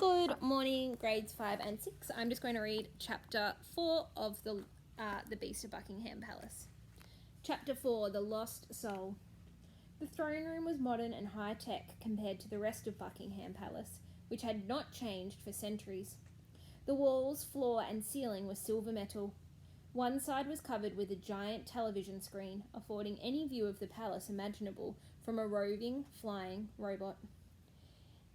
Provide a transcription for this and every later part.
Good morning, grades 5 and 6. I'm just going to read chapter 4 of the Beast of Buckingham Palace. Chapter 4, The Lost Soul. The throne room was modern and high-tech compared to the rest of Buckingham Palace, which had not changed for centuries. The walls, floor and ceiling were silver metal. One side was covered with a giant television screen, affording any view of the palace imaginable from a roving, flying robot.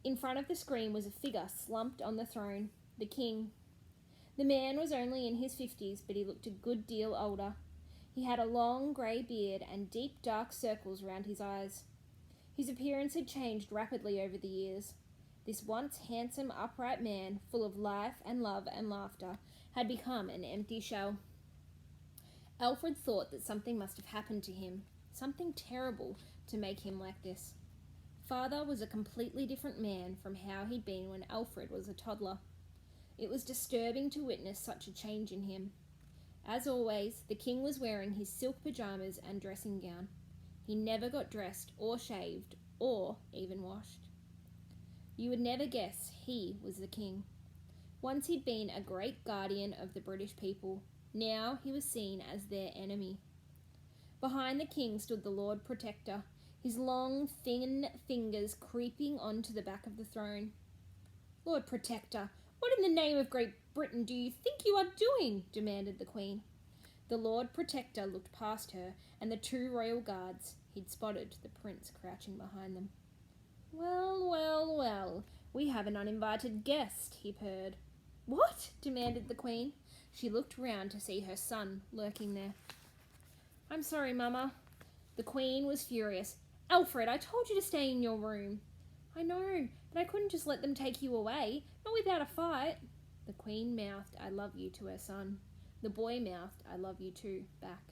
In front of the screen was a figure slumped on the throne, the king. The man was only in his 50s, but he looked a good deal older. He had a long grey beard and deep dark circles round his eyes. His appearance had changed rapidly over the years. This once handsome, upright man, full of life and love and laughter, had become an empty shell. Alfred thought that something must have happened to him, something terrible, to make him like this. Father was a completely different man from how he'd been when Alfred was a toddler. It was disturbing to witness such a change in him. As always, the king was wearing his silk pyjamas and dressing gown. He never got dressed or shaved or even washed. You would never guess he was the king. Once he'd been a great guardian of the British people. Now he was seen as their enemy. Behind the king stood the Lord Protector, his long, thin fingers creeping onto the back of the throne. Lord Protector, what in the name of Great Britain do you think you are doing? Demanded the Queen. The Lord Protector looked past her and the two royal guards. He'd spotted the prince crouching behind them. Well, we have an uninvited guest, he purred. What? Demanded the Queen. She looked round to see her son lurking there. I'm sorry, Mama. The Queen was furious. Alfred, I told you to stay in your room. I know, but I couldn't just let them take you away, not without a fight. The Queen mouthed, I love you, to her son. The boy mouthed, I love you too, back.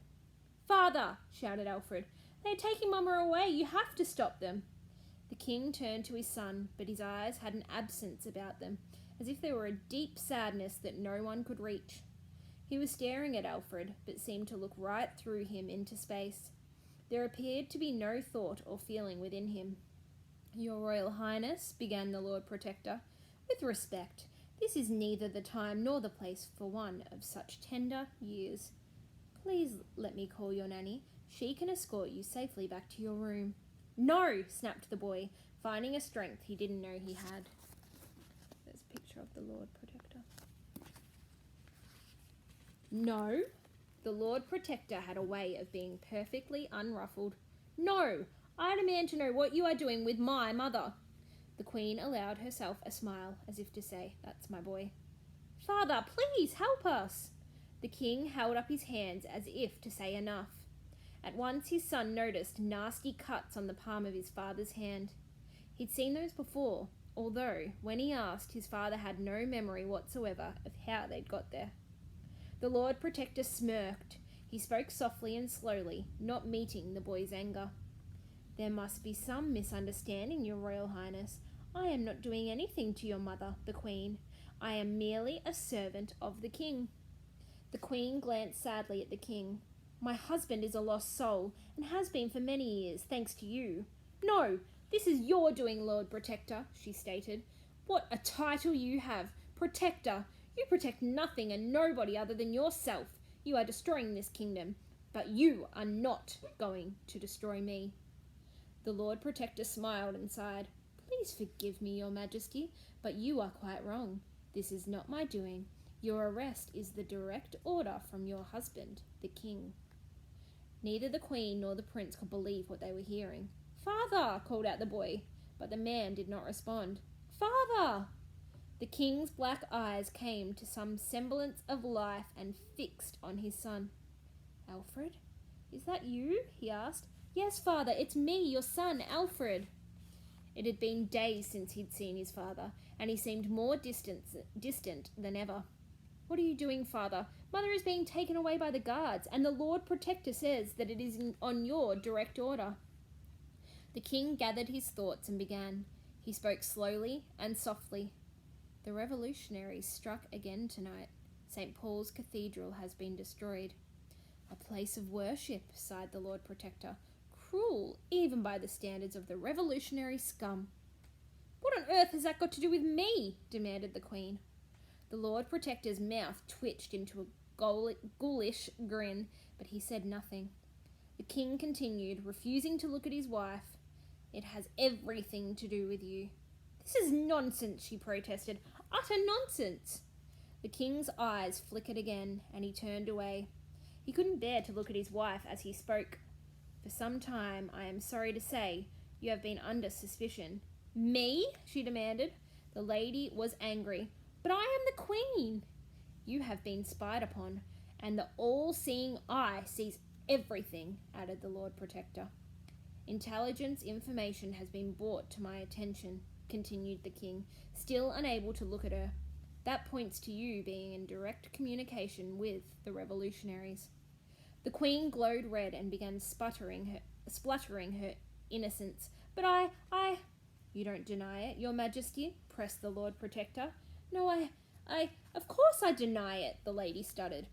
Father, shouted Alfred, they're taking Mama away. You have to stop them. The King turned to his son, but his eyes had an absence about them, as if there were a deep sadness that no one could reach. He was staring at Alfred, but seemed to look right through him into space. There appeared to be no thought or feeling within him. Your Royal Highness, began the Lord Protector, with respect, this is neither the time nor the place for one of such tender years. Please let me call your nanny. She can escort you safely back to your room. No, snapped the boy, finding a strength he didn't know he had. There's a picture of the Lord Protector. No. The Lord Protector had a way of being perfectly unruffled. No, I demand to know what you are doing with my mother. The Queen allowed herself a smile, as if to say, that's my boy. Father, please help us. The King held up his hands as if to say enough. At once his son noticed nasty cuts on the palm of his father's hand. He'd seen those before, although, when he asked, his father had no memory whatsoever of how they'd got there. The Lord Protector smirked. He spoke softly and slowly, not meeting the boy's anger. There must be some misunderstanding, Your Royal Highness. I am not doing anything to your mother, the Queen. I am merely a servant of the King. The Queen glanced sadly at the King. My husband is a lost soul, and has been for many years, thanks to you. No, this is your doing, Lord Protector, she stated. What a title you have, Protector! You protect nothing and nobody other than yourself. You are destroying this kingdom, but you are not going to destroy me. The Lord Protector smiled and sighed. Please forgive me, Your Majesty, but you are quite wrong. This is not my doing. Your arrest is the direct order from your husband, the King. Neither the Queen nor the Prince could believe what they were hearing. Father, called out the boy, but the man did not respond. Father! The King's black eyes came to some semblance of life and fixed on his son. Alfred? Is that you? He asked. Yes, Father, it's me, your son, Alfred. It had been days since he'd seen his father, and he seemed more distant than ever. What are you doing, Father? Mother is being taken away by the guards, and the Lord Protector says that it is on your direct order. The King gathered his thoughts and began. He spoke slowly and softly. The revolutionaries struck again tonight. St. Paul's Cathedral has been destroyed. A place of worship, sighed the Lord Protector. Cruel, even by the standards of the revolutionary scum. What on earth has that got to do with me? Demanded the Queen. The Lord Protector's mouth twitched into a ghoulish grin, but he said nothing. The King continued, refusing to look at his wife. It has everything to do with you. This is nonsense, she protested. Utter nonsense. The King's eyes flickered again, and he turned away. He couldn't bear to look at his wife as he spoke. For some time, I am sorry to say, you have been under suspicion. Me? She demanded. The lady was angry. But I am the Queen. You have been spied upon, and the all-seeing eye sees everything, added the Lord Protector. Intelligence information has been brought to my attention, continued the King, still unable to look at her. That points to you being in direct communication with the revolutionaries. The Queen glowed red and began spluttering her innocence. But I... You don't deny it, Your Majesty? Pressed the Lord Protector. No, of course I deny it, the lady stuttered.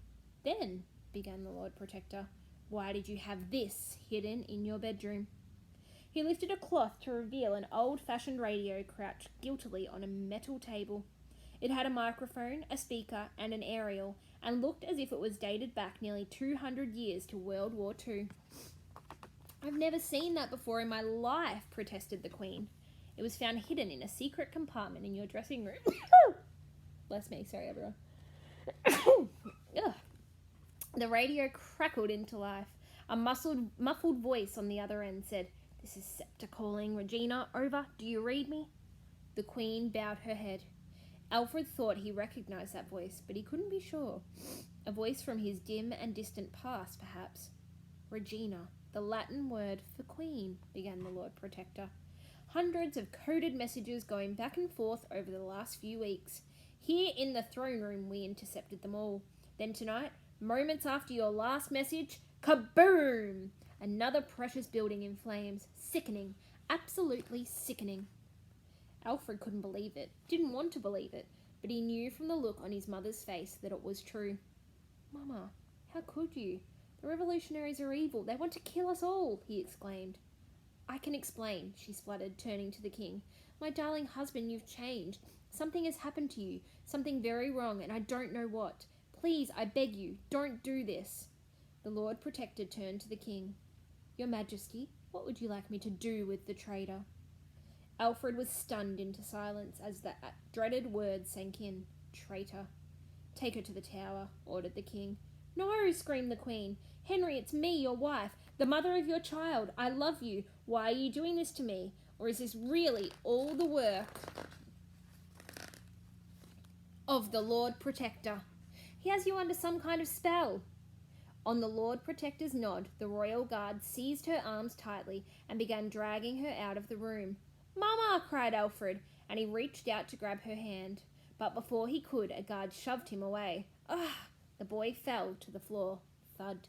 Then, began the Lord Protector, why did you have this hidden in your bedroom? He lifted a cloth to reveal an old-fashioned radio crouched guiltily on a metal table. It had a microphone, a speaker, and an aerial, and looked as if it was dated back nearly 200 years to World War II. I've never seen that before in my life, protested the Queen. It was found hidden in a secret compartment in your dressing room. Bless me, sorry everyone. The radio crackled into life. A muffled voice on the other end said, "This is Scepter calling. Regina, over. Do you read me?" The Queen bowed her head. Alfred thought he recognised that voice, but he couldn't be sure. A voice from his dim and distant past, perhaps. Regina, the Latin word for queen, began the Lord Protector. Hundreds of coded messages going back and forth over the last few weeks. Here in the throne room we intercepted them all. Then tonight, moments after your last message, kaboom! Another precious building in flames. Sickening. Absolutely sickening. Alfred couldn't believe it, didn't want to believe it, but he knew from the look on his mother's face that it was true. Mama, how could you? The revolutionaries are evil. They want to kill us all, he exclaimed. I can explain, she spluttered, turning to the King. My darling husband, you've changed. Something has happened to you, something very wrong, and I don't know what. Please, I beg you, don't do this. The Lord Protector turned to the King. Your Majesty, what would you like me to do with the traitor? Alfred was stunned into silence as the dreaded word sank in. Traitor. Take her to the tower, ordered the King. No, screamed the Queen. Henry, it's me, your wife, the mother of your child. I love you. Why are you doing this to me? Or is this really all the work of the Lord Protector? He has you under some kind of spell. On the Lord Protector's nod, the royal guard seized her arms tightly and began dragging her out of the room. Mama, cried Alfred, and he reached out to grab her hand. But before he could, a guard shoved him away. Ah! The boy fell to the floor. Thud.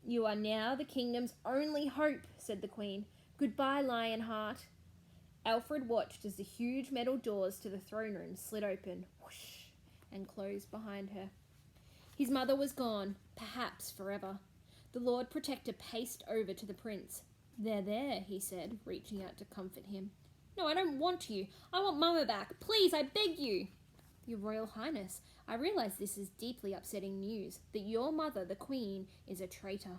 You are now the kingdom's only hope, said the Queen. Goodbye, Lionheart. Alfred watched as the huge metal doors to the throne room slid open, whoosh, and closed behind her. His mother was gone, perhaps forever. The Lord Protector paced over to the prince. There, he said, reaching out to comfort him. No, I don't want you. I want Mama back. Please, I beg you. Your Royal Highness, I realise this is deeply upsetting news, that your mother, the Queen, is a traitor.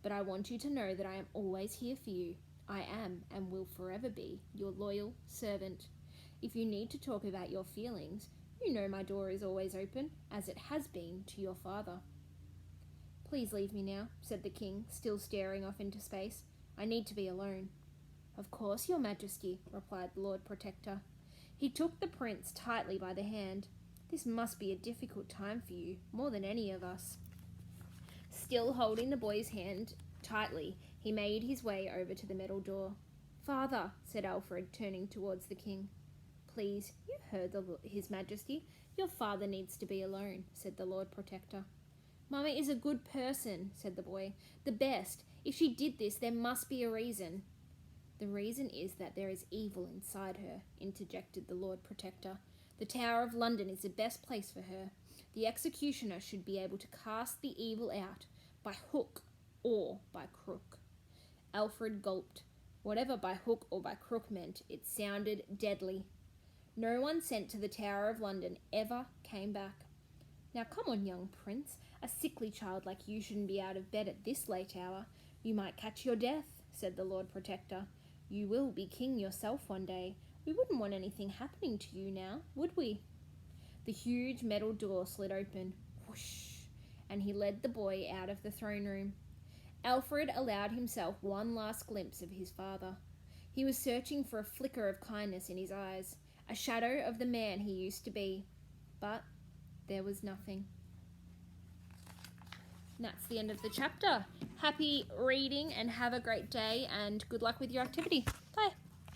But I want you to know that I am always here for you. I am, and will forever be, your loyal servant. If you need to talk about your feelings, you know my door is always open, as it has been to your father. Please leave me now, said the King, still staring off into space. I need to be alone. Of course, your Majesty, replied the Lord Protector. He took the prince tightly by the hand. This must be a difficult time for you, more than any of us. Still holding the boy's hand tightly, he made his way over to the metal door. Father, said Alfred, turning towards the King. Please, you heard His Majesty. Your father needs to be alone, said the Lord Protector. Mama is a good person, said the boy. The best. If she did this, there must be a reason. The reason is that there is evil inside her, interjected the Lord Protector. The Tower of London is the best place for her. The executioner should be able to cast the evil out, by hook or by crook. Alfred gulped. Whatever by hook or by crook meant, it sounded deadly. No one sent to the Tower of London ever came back. Now come on, young prince. A sickly child like you shouldn't be out of bed at this late hour. You might catch your death, said the Lord Protector. You will be king yourself one day. We wouldn't want anything happening to you now, would we? The huge metal door slid open, whoosh, and he led the boy out of the throne room. Alfred allowed himself one last glimpse of his father. He was searching for a flicker of kindness in his eyes, a shadow of the man he used to be. But there was nothing. And that's the end of the chapter. Happy reading and have a great day, and good luck with your activity. Bye.